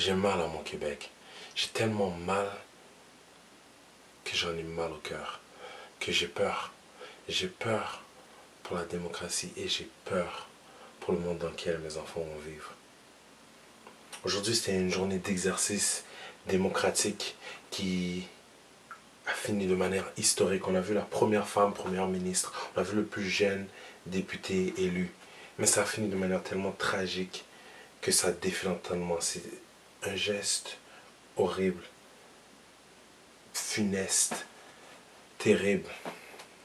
J'ai mal à mon Québec. J'ai tellement mal que j'en ai mal au cœur, que j'ai peur. J'ai peur pour la démocratie et j'ai peur pour le monde dans lequel mes enfants vont vivre. Aujourd'hui, c'était une journée d'exercice démocratique qui a fini de manière historique. On a vu la première femme première ministre, on a vu le plus jeune député élu. Mais ça a fini de manière tellement tragique que ça défile tellement. C'est un geste horrible, funeste, terrible.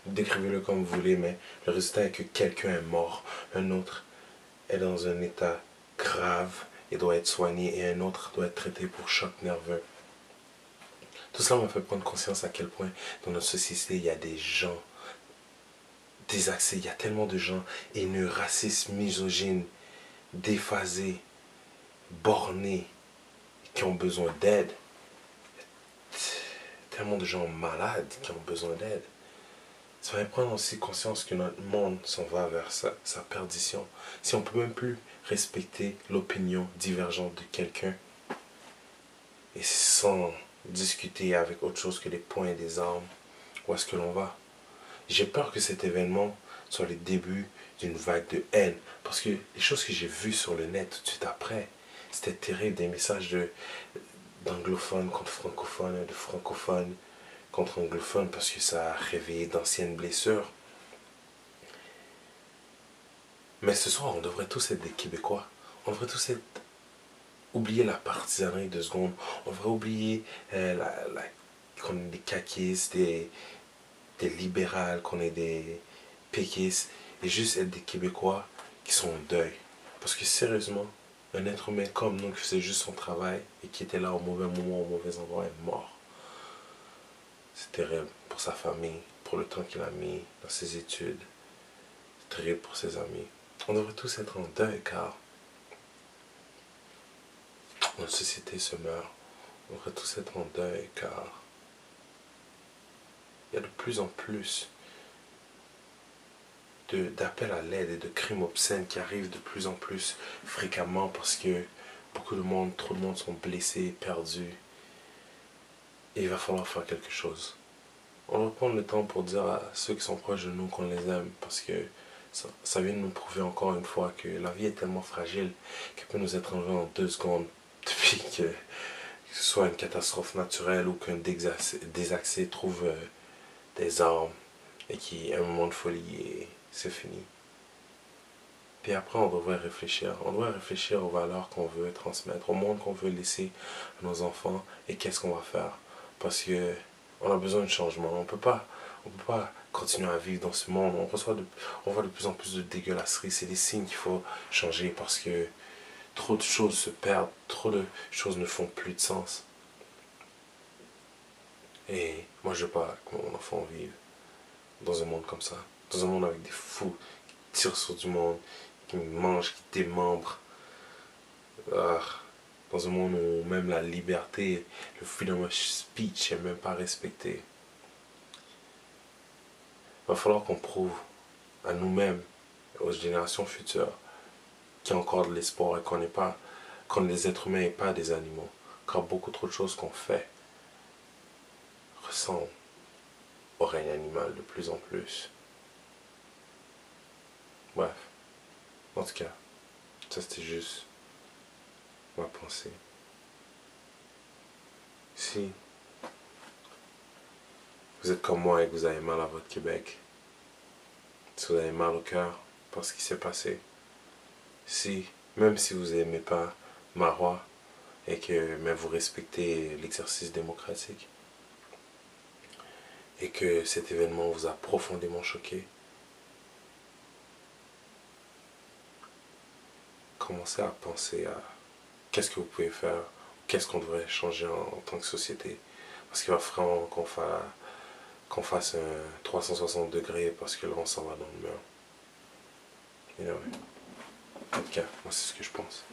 Décrivez-le comme vous voulez, mais le résultat est que quelqu'un est mort, un autre est dans un état grave et doit être soigné, et un autre doit être traité pour choc nerveux. Tout cela m'a fait prendre conscience à quel point dans notre société, il y a des gens désaxés, il y a tellement de gens haineux, racistes, misogynes, déphasés, bornés, qui ont besoin d'aide. Tellement de gens malades qui ont besoin d'aide. Ça va prendre aussi conscience que notre monde s'en va vers sa perdition. Si on ne peut même plus respecter l'opinion divergente de quelqu'un, et sans discuter avec autre chose que des poings et des armes, où est-ce que l'on va? J'ai peur que cet événement soit le début d'une vague de haine. Parce que les choses que j'ai vues sur le net tout de suite après, c'était terrible. Des messages d'anglophones contre francophones, de francophones contre anglophones, parce que ça a réveillé d'anciennes blessures. Mais ce soir, on devrait tous être des Québécois. On devrait tous oublier la partisanerie 2 secondes. On devrait oublier qu'on est des caquistes, des libérales, qu'on est des péquistes, et juste être des Québécois qui sont en deuil. Parce que sérieusement, un être humain comme nous qui faisait juste son travail et qui était là au mauvais moment, au mauvais endroit, est mort. C'est terrible pour sa famille, pour le temps qu'il a mis dans ses études. C'est terrible pour ses amis. On devrait tous être en deuil car notre société se meurt. On devrait tous être en deuil car il y a de plus en plus d'appels à l'aide et de crimes obscènes qui arrivent de plus en plus fréquemment parce que beaucoup de monde, trop de monde sont blessés, perdus. Et il va falloir faire quelque chose. On va prendre le temps pour dire à ceux qui sont proches de nous qu'on les aime parce que ça vient de nous prouver encore une fois que la vie est tellement fragile qu'elle peut nous être enlevée en 2 secondes depuis que ce soit une catastrophe naturelle ou qu'un désaxé trouve des armes et qu'il y ait un moment de folie et c'est fini. Puis après, on devrait réfléchir. On doit réfléchir aux valeurs qu'on veut transmettre, au monde qu'on veut laisser à nos enfants et qu'est-ce qu'on va faire. Parce que on a besoin de changement. On peut pas continuer à vivre dans ce monde. On voit de plus en plus de dégueulasseries. C'est des signes qu'il faut changer parce que trop de choses se perdent, trop de choses ne font plus de sens. Et moi, je veux pas que mon enfant vive dans un monde comme ça. Dans un monde avec des fous qui tirent sur du monde, qui mangent, qui démembrent. Ah, dans un monde où même la liberté, le freedom of speech n'est même pas respecté. Il va falloir qu'on prouve à nous-mêmes, aux générations futures, qu'il y a encore de l'espoir et qu'on les êtres humains et pas des animaux. Car beaucoup trop de choses qu'on fait ressemblent au règne animal de plus en plus. Bref, en tout cas, ça c'était juste ma pensée. Si vous êtes comme moi et que vous avez mal à votre Québec, si vous avez mal au cœur par ce qui s'est passé, même si vous n'aimez pas Marois mais vous respectez l'exercice démocratique et que cet événement vous a profondément choqué, commencez à penser à qu'est-ce que vous pouvez faire, qu'est-ce qu'on devrait changer en tant que société. Parce qu'il va vraiment qu'on fasse un 360 degrés parce que là on s'en va dans le mur. En tout cas, moi c'est ce que je pense.